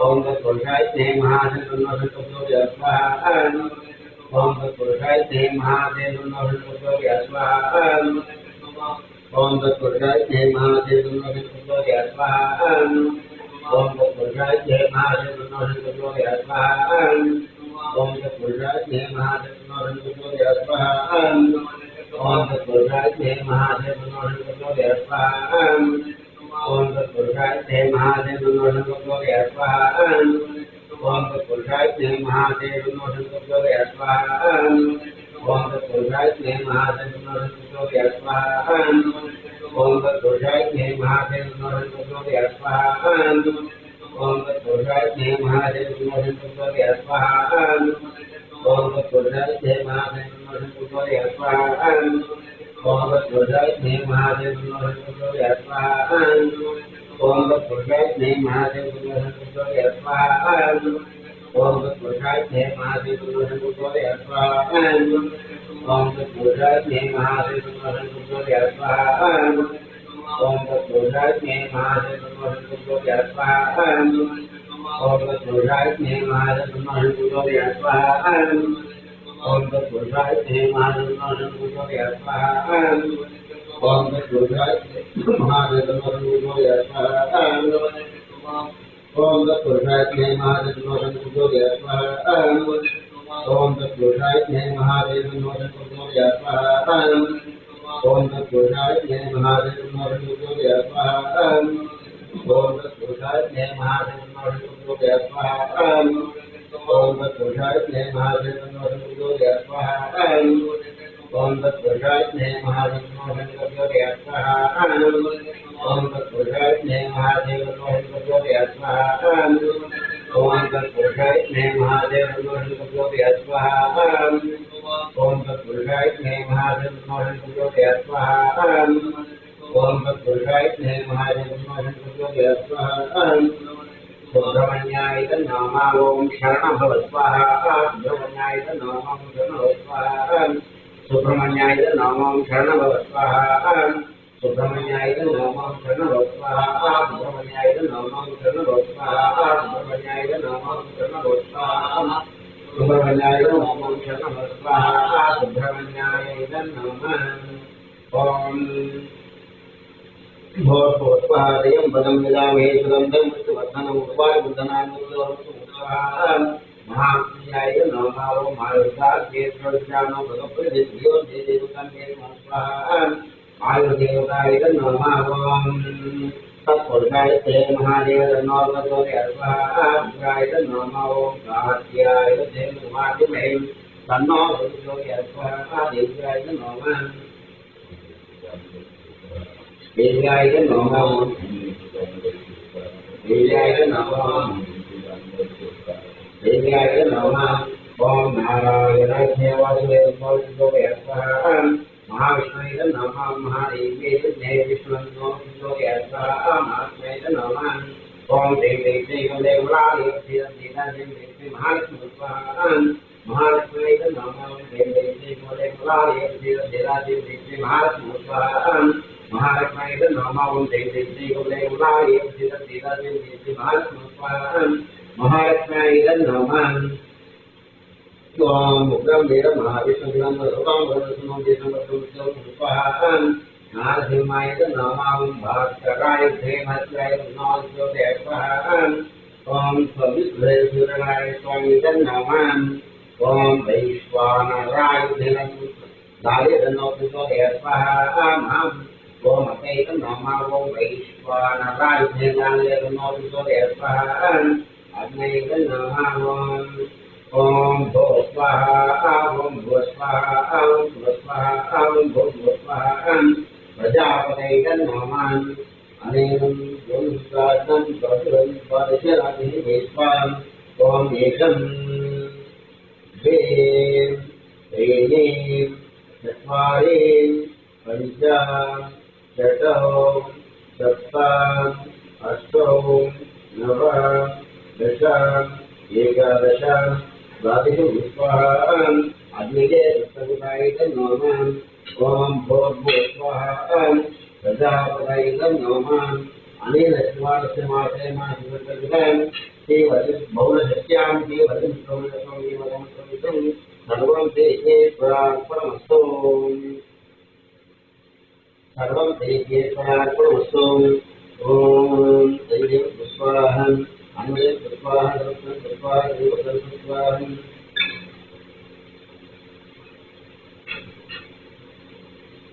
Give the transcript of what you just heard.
Om Tatpurushaya Mahadevanodhantabhya Swaha Om Tatpurushaya Mahadevanodhantabhya Swaha Om Tatpurushaya Mahadevanodhantabhya Swaha Om Tatpurushaya Mahadevanodhantabhya Swaha Om Tatpurushaya Mahadevanodhantabhya Swaha Om Tatpurushaya Mahadevanodhantabhya Swaha Om Tatpurushaya Mahadevanodhantabhya Swaha Om Tatpurushaya Mahadevanodhantabhya Swaha Om Tatpurushaya Mahadevanodhantabhya Swaha Om Tatpurushaya Mahadevanodhantabhya Swaha Om Tatpurushaya Mahadevanodhantabhya Swaha Om Tatpurushaya Mahadevanodhantabhya Swaha Om Tatpurushaya Mahadevanodhantabhya Swaha Om Tatpurushaya Mahadevanodhantabhya Swaha Om Tatpurushaya Mahadevanodhantabhya Swaha Om Tatpurushaya Mahadevanodhantabhya Swaha Om Tatpurushaya Mahadevanodhantabhya Swaha Om Tatpurushaya Mahadevanodhantabhya Swaha Om Tatpurushaya Mahadevanodhantabhya Swaha Om Tatpurushaya Mahadevanodhantabhya Swaha Om Tatpurushaya Mahadevanodhantabhya Swaha Om Tatpurushaya Mahadevanodhantabhya Swaha Om Tatpurushaya Mahadevanodhantabhya Swaha Om Tatpurushaya Mahadevanodhantabhya Swaha Om Tatpurushaya Mahadevanodhantabhya Swaha Om Tatpurushaya Mahadevanodhantabhya Swaha Om Tatpurushaya Mahadevanodhantabhya Swaha Om Tatpurushaya Mahadevanodhantabhya Swaha Om Tatpurushaya Mahadevanodhantabhya Swaha Om Tatpurushaya Mahadevanodhantabhya Swaha Subramanyaya Nama Om Sharanabhavasvaha Subramanyaya Nama Om Sharanabhavasvaha Subramanyaya Nama Om Sharanabhavasvaha Subramanyaya Nama Om Sharanabhavasvaha Subramanyaya Nama Om Sharanabhavasvaha Subramanyaya Nama Om Sharanabhavasvaha Subramanyaya Nama Om Sharanabhavasvaha Subramanyaya Nama Om Bhotpotpadayam Badam Vidame Sudamdam Vardhanam Upadvardhanam Upadvardhanam Mahapriyaya Nama Om Ayurveda Kesravajana Bhagavadvidyo Devatam Namaha Ayurveda Nama Om Tatpurushaya Mahadevanodhantabhya Swaha Ayurveda Nama Om Sahatyaya Devamadimai Tanno Bhagavadvidyo Swaha Ayurveda Nama Devyaya Namah Devyaya Namah Devyaya Namah Om Narayana Vasudevaya Swaha Mahavishnuya Namah Mahadevaya Vishnuya Swaha Mahavishnuya Namah Om Devi Devalaya Devi Mahavishnuya Swaha Mahavishnuya Namah Devi Devalaya Devi Mahavishnuya Swaha Maharatmaya Nama Om Devi Devalaya Devi Mahavishnuya Swaha Maharatmaya Nama Om Mukram Deva Mahavishnuya Swaha Narasimhaya Nama Om Bhaktaraya Dhemasraya Swaha Om Savitraya Suraya Nama Om Vaishwanaraya Dhalya Swaha Om Akaya Nama Om Vaishwanaraya Dhalya Swaha Adnaya Nama Om Bhosvaha Om Bhosvaha Om Bhosvaha Om Bhosvaha Prajapataya Nama Anenam Yomsadam Bhagavan Padasharati Vishwam Om Ekam Dve Enim Chatvarim Pancham Chatam Saptam Ashtam Navam Dasham Ekadasham Radhika Vishwam Adnige Sattagutayika Namam Om Bhodbhosvaham Prajapatayika Namam Anila Shivasya Masema Shivasagadam वदं बहुलसत्यां वदं सर्वं ते परमस्तु सर्वं ते परमस्तु ॐ